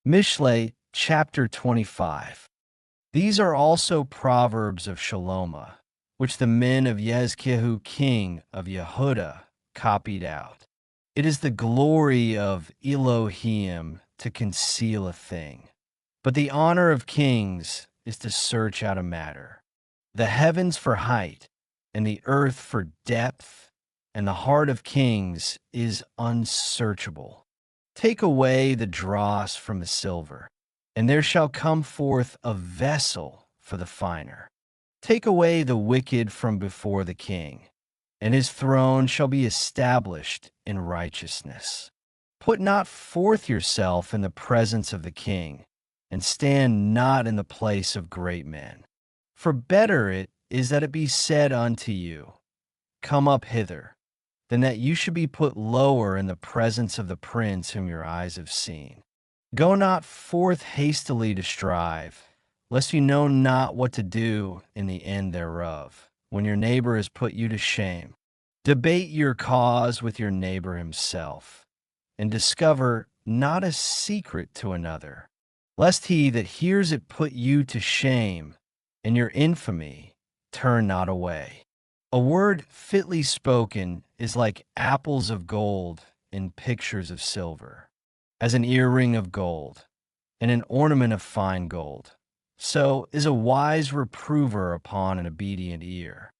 Mishlei, chapter 25. These are also Proverbs of Shalomah, which the men of Yezkihu king of Yehuda copied out. It is the glory of Elohim to conceal a thing, but the honor of kings is to search out a matter. The heavens for height, and the earth for depth, and the heart of kings is unsearchable. Take away the dross from the silver, and there shall come forth a vessel for the finer. Take away the wicked from before the king, and his throne shall be established in righteousness. Put not forth yourself in the presence of the king, and stand not in the place of great men. For better it is that it be said unto you, Come up hither, than that you should be put lower in the presence of the prince whom your eyes have seen. Go not forth hastily to strive, lest you know not what to do in the end thereof, when your neighbor has put you to shame. Debate your cause with your neighbor himself, and discover not a secret to another, lest he that hears it put you to shame, and your infamy turn not away. A word fitly spoken is like apples of gold in pictures of silver, as an earring of gold and an ornament of fine gold. So is a wise reprover upon an obedient ear.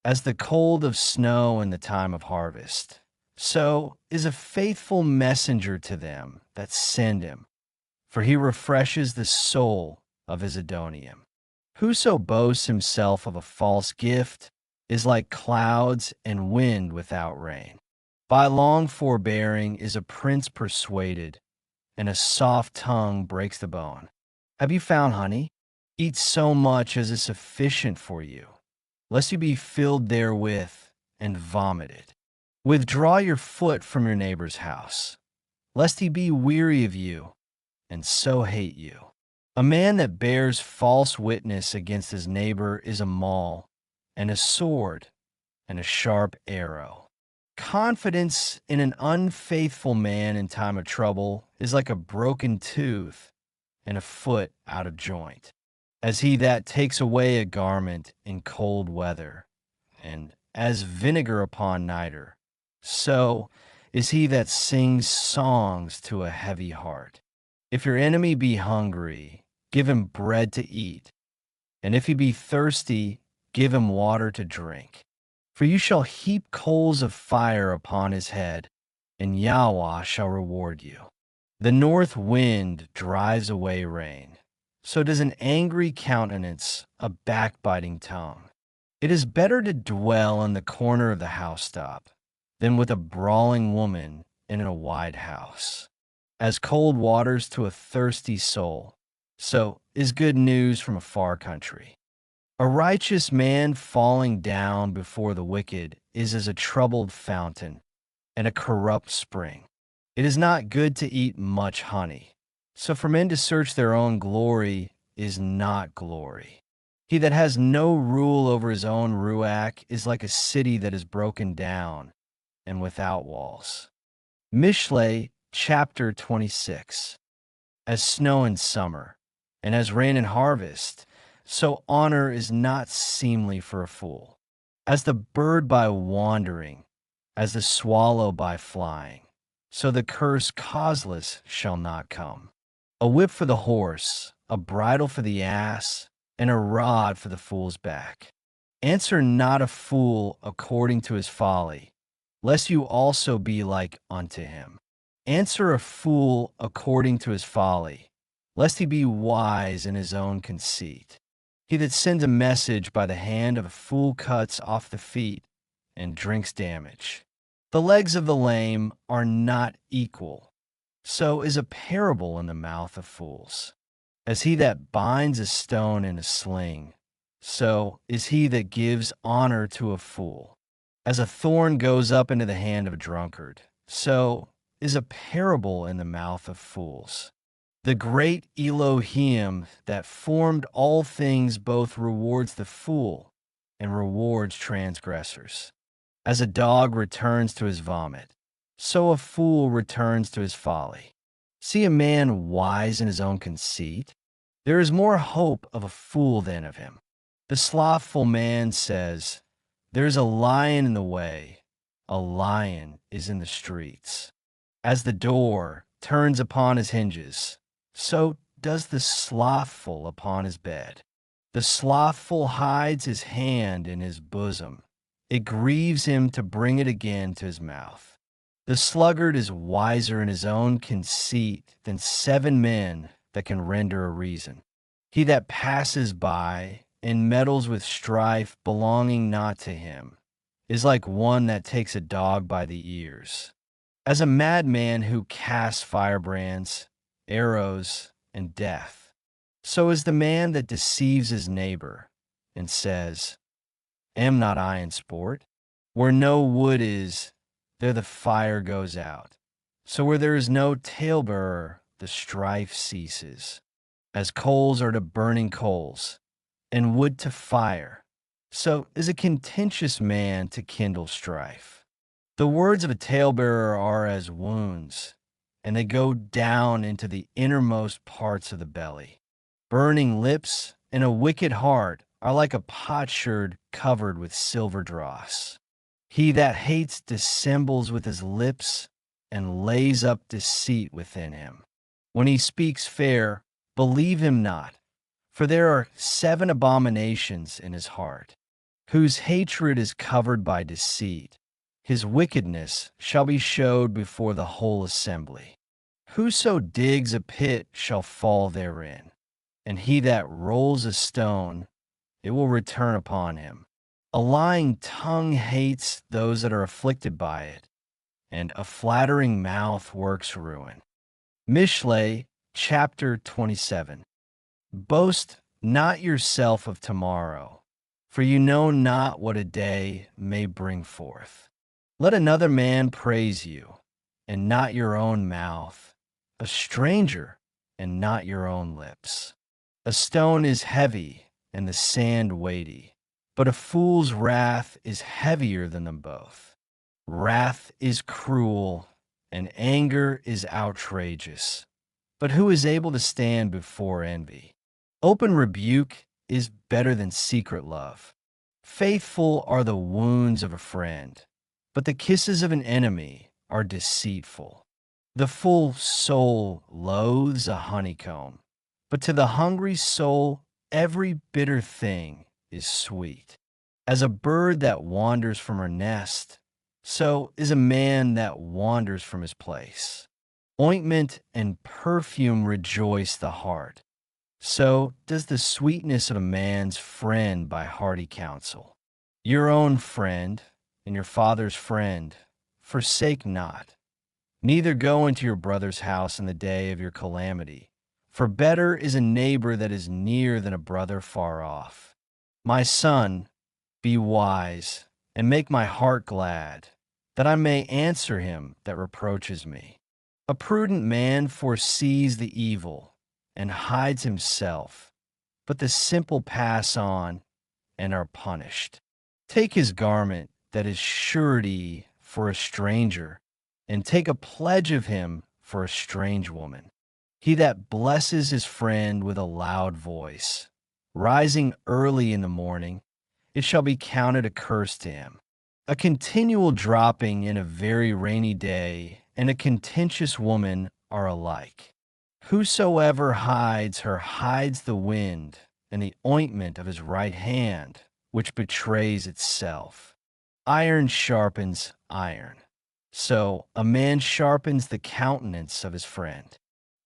As the cold of snow in the time of harvest, so is a faithful messenger to them that send him, for he refreshes the soul of his Adoniam. Whoso boasts himself of a false gift is like clouds and wind without rain. By long forbearing is a prince persuaded, and a soft tongue breaks the bone. Have you found honey? Eat so much as is sufficient for you, lest you be filled therewith and vomited. Withdraw your foot from your neighbor's house, lest he be weary of you, and so hate you. A man that bears false witness against his neighbor is a maul, and a sword, and a sharp arrow. Confidence in an unfaithful man in time of trouble is like a broken tooth and a foot out of joint, as he that takes away a garment in cold weather, and as vinegar upon nitre, so is he that sings songs to a heavy heart. If your enemy be hungry, give him bread to eat, and if he be thirsty, give him water to drink. For you shall heap coals of fire upon his head, and Yahweh shall reward you. The north wind drives away rain, so does an angry countenance a backbiting tongue. It is better to dwell in the corner of the housetop than with a brawling woman in a wide house. As cold waters to a thirsty soul, so is good news from a far country. A righteous man falling down before the wicked is as a troubled fountain and a corrupt spring. It is not good to eat much honey, so for men to search their own glory is not glory. He that has no rule over his own ruach is like a city that is broken down and without walls. Mishlei, chapter 26. As snow in summer, and as rain in harvest, so honor is not seemly for a fool. As the bird by wandering, as the swallow by flying, so the curse causeless shall not come. A whip for the horse, a bridle for the ass, and a rod for the fool's back. Answer not a fool according to his folly, lest you also be like unto him. Answer a fool according to his folly, lest he be wise in his own conceit. He that sends a message by the hand of a fool cuts off the feet and drinks damage. The legs of the lame are not equal, so is a parable in the mouth of fools. As he that binds a stone in a sling, so is he that gives honor to a fool. As a thorn goes up into the hand of a drunkard, so is a parable in the mouth of fools. The great Elohim that formed all things both rewards the fool and rewards transgressors. As a dog returns to his vomit, so a fool returns to his folly. See a man wise in his own conceit? There is more hope of a fool than of him. The slothful man says, there is a lion in the way, a lion is in the streets. As the door turns upon his hinges, so does the slothful upon his bed. The slothful hides his hand in his bosom. It grieves him to bring it again to his mouth. The sluggard is wiser in his own conceit than 7 men that can render a reason. He that passes by and meddles with strife belonging not to him is like one that takes a dog by the ears. As a madman who casts firebrands, arrows, and death, so is the man that deceives his neighbor and says, am not I in sport? Where no wood is, there the fire goes out. So where there is no talebearer, the strife ceases. As coals are to burning coals, and wood to fire, so is a contentious man to kindle strife. The words of a talebearer are as wounds, and they go down into the innermost parts of the belly. Burning lips and a wicked heart are like a potsherd covered with silver dross. He that hates dissembles with his lips and lays up deceit within him. When he speaks fair, believe him not, for there are 7 abominations in his heart, whose hatred is covered by deceit. His wickedness shall be showed before the whole assembly. Whoso digs a pit shall fall therein, and he that rolls a stone, it will return upon him. A lying tongue hates those that are afflicted by it, and a flattering mouth works ruin. Mishlei, chapter 27. Boast not yourself of tomorrow, for you know not what a day may bring forth. Let another man praise you, and not your own mouth, a stranger, and not your own lips. A stone is heavy, and the sand weighty, but a fool's wrath is heavier than them both. Wrath is cruel, and anger is outrageous. But who is able to stand before envy? Open rebuke is better than secret love. Faithful are the wounds of a friend, but the kisses of an enemy are deceitful. The full soul loathes a honeycomb, but to the hungry soul every bitter thing is sweet. As a bird that wanders from her nest, so is a man that wanders from his place. Ointment and perfume rejoice the heart. So does the sweetness of a man's friend by hearty counsel. Your own friend and your father's friend forsake not. Neither go into your brother's house in the day of your calamity. For better is a neighbor that is near than a brother far off. My son, be wise, and make my heart glad, that I may answer him that reproaches me. A prudent man foresees the evil, and hides himself, but the simple pass on, and are punished. Take his garment that is surety for a stranger, and take a pledge of him for a strange woman. He that blesses his friend with a loud voice, rising early in the morning, it shall be counted a curse to him. A continual dropping in a very rainy day and a contentious woman are alike. Whosoever hides her hides the wind and the ointment of his right hand, which betrays itself. Iron sharpens iron. So a man sharpens the countenance of his friend.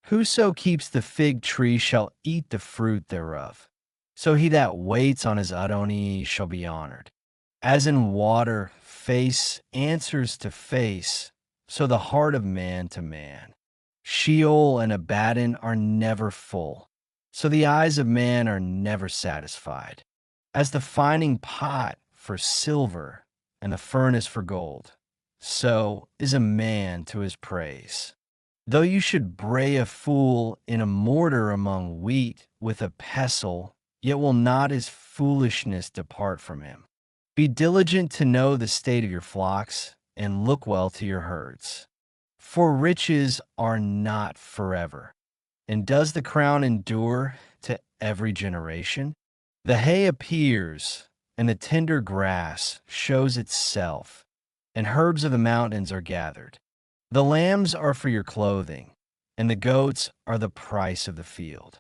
Whoso keeps the fig tree shall eat the fruit thereof. So he that waits on his Adonai shall be honored. As in water, face answers to face, so the heart of man to man. Sheol and Abaddon are never full, so the eyes of man are never satisfied. As the fining pot for silver and the furnace for gold, so is a man to his praise. Though you should bray a fool in a mortar among wheat with a pestle, yet will not his foolishness depart from him. Be diligent to know the state of your flocks, and look well to your herds. For riches are not forever. And does the crown endure to every generation? The hay appears, and the tender grass shows itself, and herbs of the mountains are gathered. The lambs are for your clothing, and the goats are the price of the field.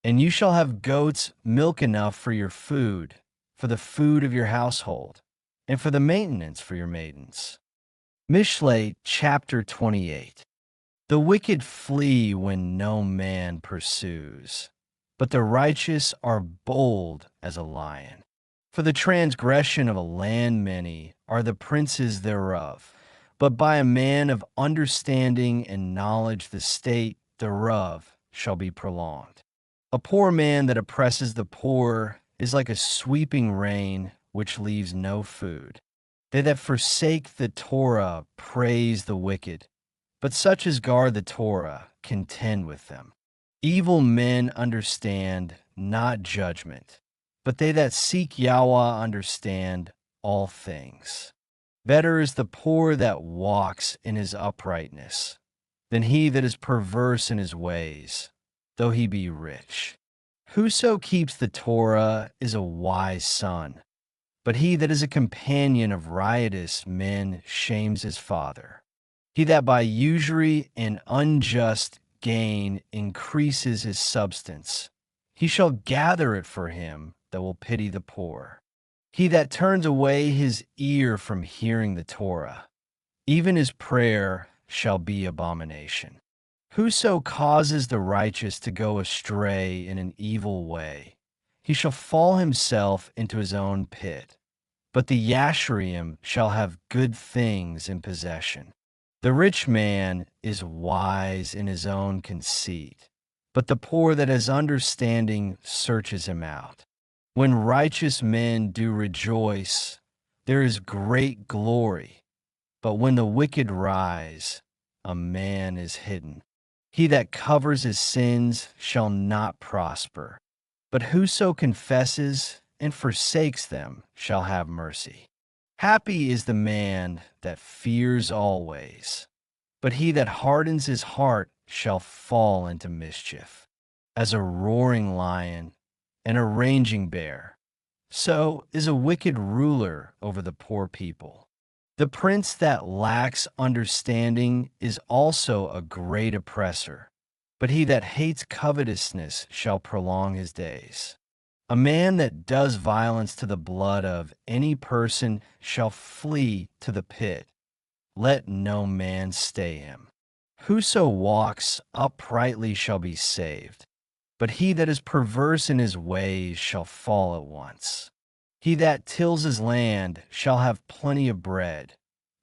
And you shall have goats milk enough for your food, for the food of your household, and for the maintenance for your maidens. Mishlei chapter 28. The wicked flee when no man pursues, but the righteous are bold as a lion. For the transgression of a land many are the princes thereof, but by a man of understanding and knowledge the state thereof shall be prolonged. A poor man that oppresses the poor is like a sweeping rain which leaves no food. They that forsake the Torah praise the wicked, but such as guard the Torah contend with them. Evil men understand not judgment, but they that seek Yahweh understand all things. Better is the poor that walks in his uprightness than he that is perverse in his ways, though he be rich. Whoso keeps the Torah is a wise son, but he that is a companion of riotous men shames his father. He that by usury and unjust gain increases his substance, he shall gather it for him that will pity the poor. He that turns away his ear from hearing the Torah, even his prayer shall be abomination. Whoso causes the righteous to go astray in an evil way, he shall fall himself into his own pit. But the Yasharim shall have good things in possession. The rich man is wise in his own conceit, but the poor that has understanding searches him out. When righteous men do rejoice, there is great glory, but when the wicked rise, a man is hidden. He that covers his sins shall not prosper, but whoso confesses and forsakes them shall have mercy. Happy is the man that fears always, but he that hardens his heart shall fall into mischief. As a roaring lion and a raging bear, so is a wicked ruler over the poor people. The prince that lacks understanding is also a great oppressor, but he that hates covetousness shall prolong his days. A man that does violence to the blood of any person shall flee to the pit. Let no man stay him. Whoso walks uprightly shall be saved, but he that is perverse in his ways shall fall at once. He that tills his land shall have plenty of bread,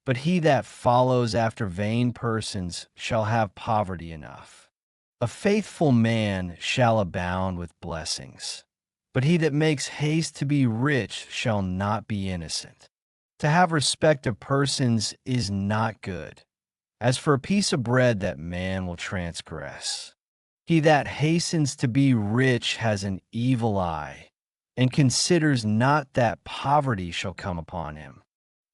but he that follows after vain persons shall have poverty enough. A faithful man shall abound with blessings, but he that makes haste to be rich shall not be innocent. To have respect of persons is not good. As for a piece of bread that man will transgress. He that hastens to be rich has an evil eye, and considers not that poverty shall come upon him.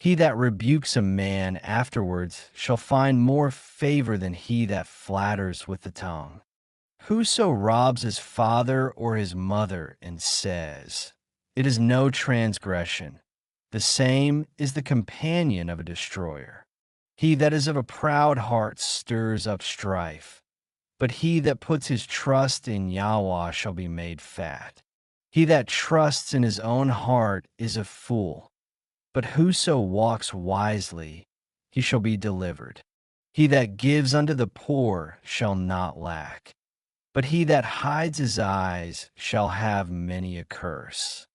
He that rebukes a man afterwards shall find more favor than he that flatters with the tongue. Whoso robs his father or his mother and says, "It is no transgression," the same is the companion of a destroyer. He that is of a proud heart stirs up strife, but he that puts his trust in Yahweh shall be made fat. He that trusts in his own heart is a fool, but whoso walks wisely, he shall be delivered. He that gives unto the poor shall not lack, but he that hides his eyes shall have many a curse.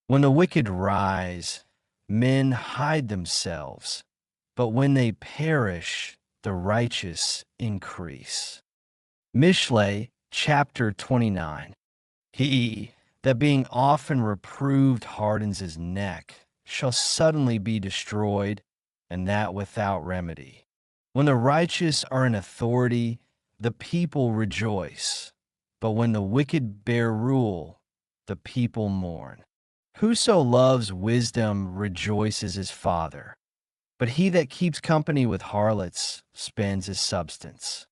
When the wicked rise, men hide themselves, but when they perish, the righteous increase. Mishlei chapter 29. He that being often reproved hardens his neck shall suddenly be destroyed, and that without remedy. When the righteous are in authority, the people rejoice, but when the wicked bear rule, the people mourn. Whoso loves wisdom rejoices his father, but he that keeps company with harlots spends his substance.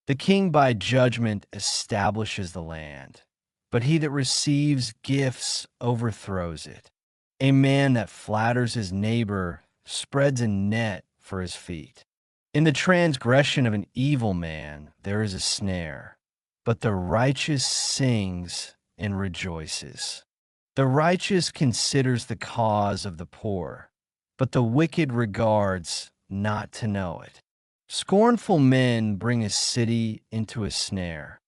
The king by judgment establishes the land, but he that receives gifts overthrows it. A man that flatters his neighbor spreads a net for his feet. In the transgression of an evil man there is a snare, but the righteous sings and rejoices. The righteous considers the cause of the poor, but the wicked regards not to know it. Scornful men bring a city into a snare,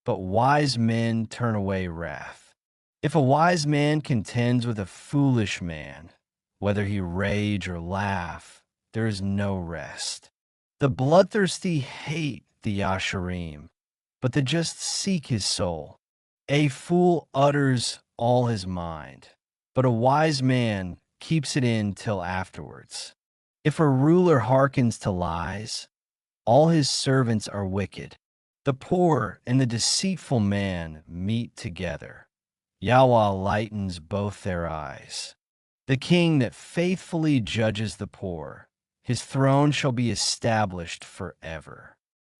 but wise men turn away wrath. If a wise man contends with a foolish man, whether he rage or laugh, there is no rest. The bloodthirsty hate the Yasharim, but the just seek his soul. A fool utters all his mind, but a wise man keeps it in till afterwards. If a ruler hearkens to lies, all his servants are wicked. The poor and the deceitful man meet together. Yahweh lightens both their eyes. The king that faithfully judges the poor, his throne shall be established forever.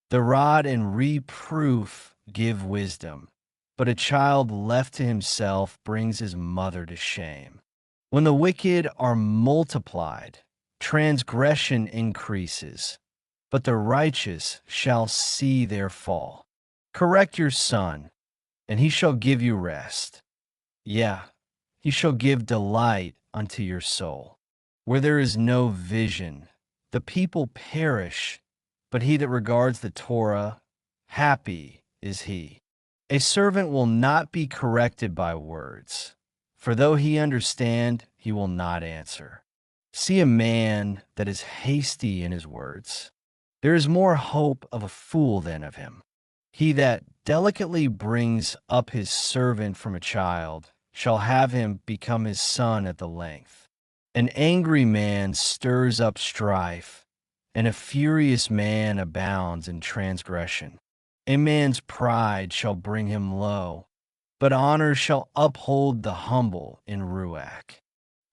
The rod and reproof give wisdom, but a child left to himself brings his mother to shame. When the wicked are multiplied, transgression increases, but the righteous shall see their fall. Correct your son, and he shall give you rest. Yeah, he shall give delight unto your soul. Where there is no vision, the people perish, but he that regards the Torah, happy is he. A servant will not be corrected by words, for though he understand, he will not answer. See a man that is hasty in his words. There is more hope of a fool than of him. He that delicately brings up his servant from a child shall have him become his son at the length. An angry man stirs up strife, and a furious man abounds in transgression. A man's pride shall bring him low, but honor shall uphold the humble in Ruach.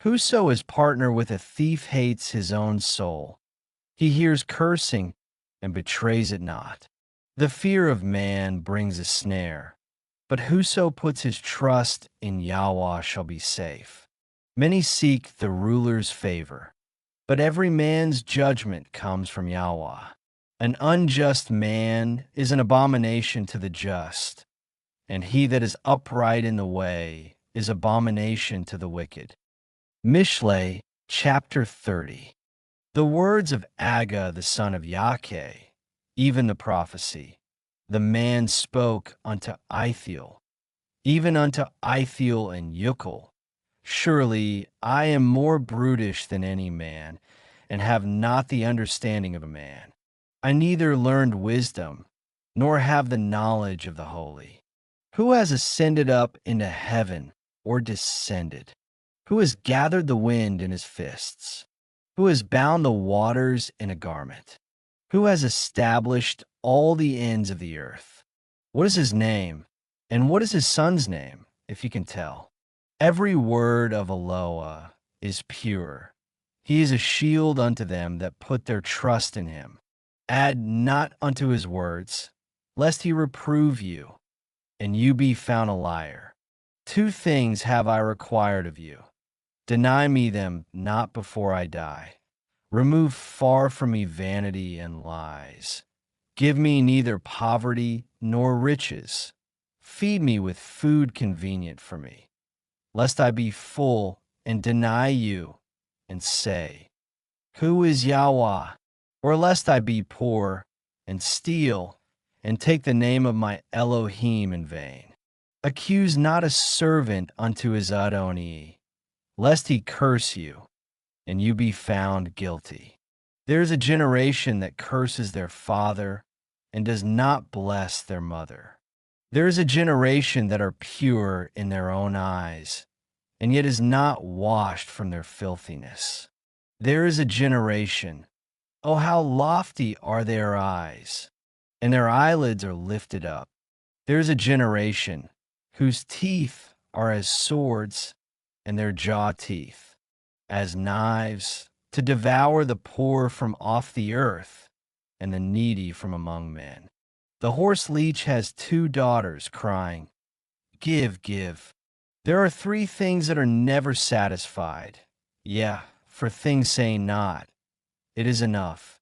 Whoso is partner with a thief hates his own soul. He hears cursing and betrays it not. The fear of man brings a snare, but whoso puts his trust in Yahweh shall be safe. Many seek the ruler's favor, but every man's judgment comes from Yahweh. An unjust man is an abomination to the just, and he that is upright in the way is abomination to the wicked. Mishlei, chapter 30. The words of Aga the son of Yake, even the prophecy, the man spoke unto Ithiel, even unto Ithiel and Yukel. Surely I am more brutish than any man, and have not the understanding of a man. I neither learned wisdom, nor have the knowledge of the holy. Who has ascended up into heaven, or descended? Who has gathered the wind in his fists? Who has bound the waters in a garment? Who has established all the ends of the earth? What is his name? And what is his son's name, if you can tell? Every word of Eloah is pure. He is a shield unto them that put their trust in him. Add not unto his words, lest he reprove you, and you be found a liar. Two things have I required of you. Deny me them not before I die. Remove far from me vanity and lies. Give me neither poverty nor riches. Feed me with food convenient for me, lest I be full and deny you and say, who is Yahweh? Or lest I be poor and steal and take the name of my Elohim in vain. Accuse not a servant unto his Adoni, lest he curse you, and you be found guilty. There is a generation that curses their father and does not bless their mother. There is a generation that are pure in their own eyes, and yet is not washed from their filthiness. There is a generation, oh, how lofty are their eyes, and their eyelids are lifted up. There is a generation whose teeth are as swords, and their jaw teeth as knives to devour the poor from off the earth and the needy from among men. The horse leech has 2 daughters, crying, "Give, give." There are 3 things that are never satisfied. Yeah, for things saying not, "It is enough."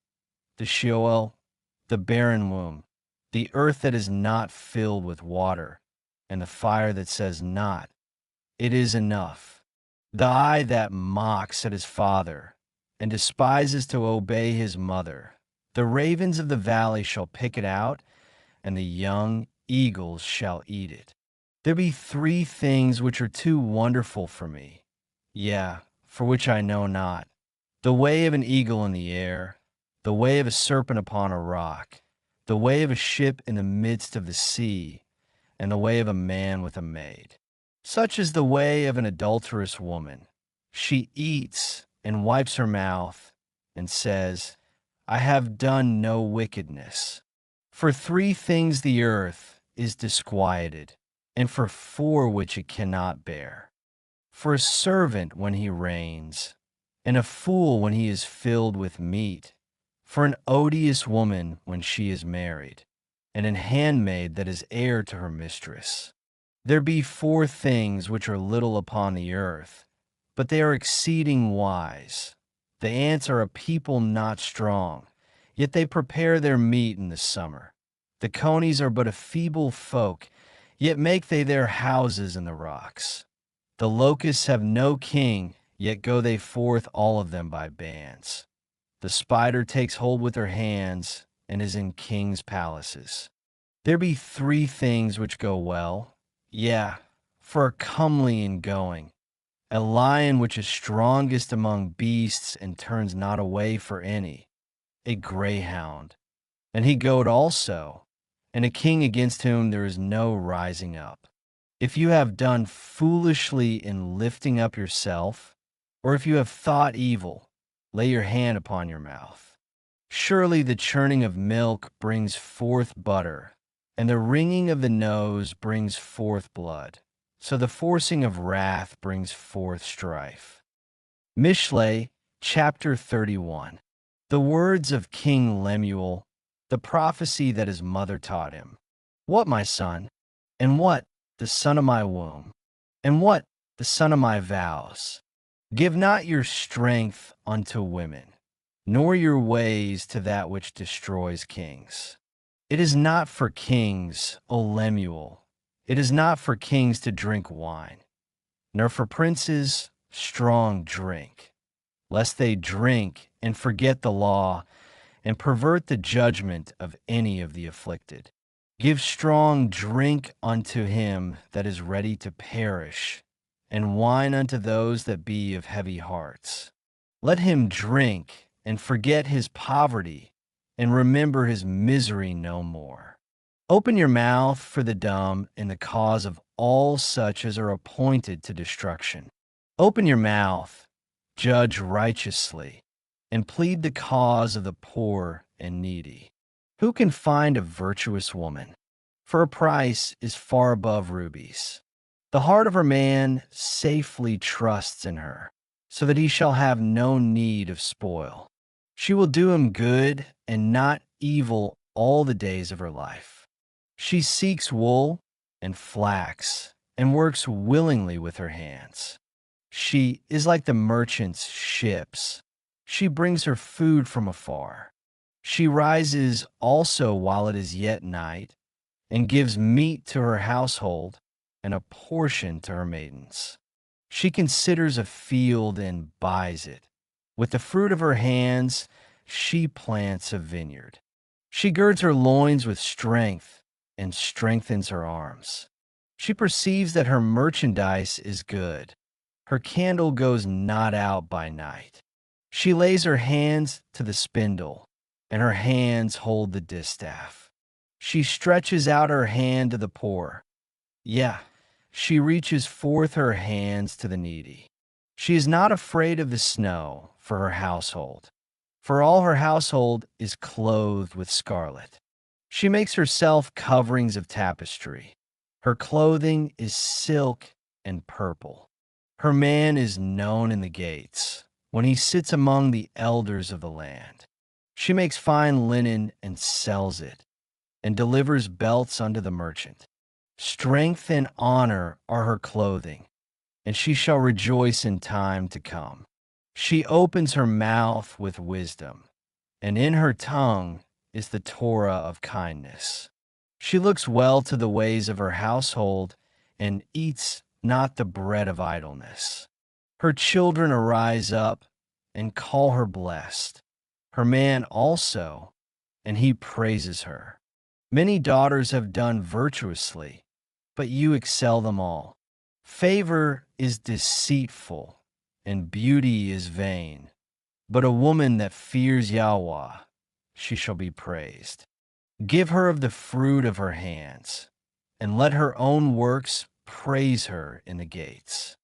The Sheol, the barren womb, the earth that is not filled with water, and the fire that says not, "It is enough." The eye that mocks at his father and despises to obey his mother. The ravens of the valley shall pick it out, and the young eagles shall eat it. There be 3 things which are too wonderful for me, yeah, for which I know not. The way of an eagle in the air, the way of a serpent upon a rock, the way of a ship in the midst of the sea, and the way of a man with a maid. Such is the way of an adulterous woman. She eats and wipes her mouth and says, "I have done no wickedness." For 3 things the earth is disquieted, and for 4 which it cannot bear. For a servant when he reigns, and a fool when he is filled with meat. For an odious woman when she is married, and an handmaid that is heir to her mistress. There be 4 things which are little upon the earth, but they are exceeding wise. The ants are a people not strong, yet they prepare their meat in the summer. The conies are but a feeble folk, yet make they their houses in the rocks. The locusts have no king, yet go they forth all of them by bands. The spider takes hold with her hands, and is in kings' palaces. There be 3 things which go well, yeah, for a comely in going. A lion which is strongest among beasts and turns not away for any. A greyhound, and he goad also, and a king against whom there is no rising up. If you have done foolishly in lifting up yourself, or if you have thought evil, lay your hand upon your mouth. Surely the churning of milk brings forth butter, and the wringing of the nose brings forth blood. So the forcing of wrath brings forth strife. Mishlei, chapter 31. The words of King Lemuel, the prophecy that his mother taught him. What, my son? And what, the son of my womb? And what, the son of my vows? Give not your strength unto women, nor your ways to that which destroys kings. It is not for kings, O Lemuel, it is not for kings to drink wine, nor for princes strong drink, lest they drink and forget the law and pervert the judgment of any of the afflicted. Give strong drink unto him that is ready to perish, and wine unto those that be of heavy hearts. Let him drink and forget his poverty, and remember his misery no more. Open your mouth for the dumb in the cause of all such as are appointed to destruction. Open your mouth, judge righteously, and plead the cause of the poor and needy. Who can find a virtuous woman? For a price is far above rubies. The heart of her man safely trusts in her, so that he shall have no need of spoil. She will do him good and not evil all the days of her life. She seeks wool and flax, and works willingly with her hands. She is like the merchant's ships. She brings her food from afar. She rises also while it is yet night, and gives meat to her household, and a portion to her maidens. She considers a field and buys it. With the fruit of her hands, she plants a vineyard. She girds her loins with strength and strengthens her arms. She perceives that her merchandise is good. Her candle goes not out by night. She lays her hands to the spindle, and her hands hold the distaff. She stretches out her hand to the poor. Yeah, she reaches forth her hands to the needy. She is not afraid of the snow for her household, for all her household is clothed with scarlet. She makes herself coverings of tapestry. Her clothing is silk and purple. Her man is known in the gates. when he sits among the elders of the land. She makes fine linen and sells it, and delivers belts unto the merchant. Strength and honor are her clothing, and she shall rejoice in time to come. She opens her mouth with wisdom, and in her tongue is the Torah of kindness. She looks well to the ways of her household, and eats not the bread of idleness. Her children arise up and call her blessed, her man also, and he praises her. Many daughters have done virtuously, but you excel them all. Favor is deceitful, and beauty is vain, but a woman that fears Yahweh, she shall be praised. Give her of the fruit of her hands, and let her own works praise her in the gates.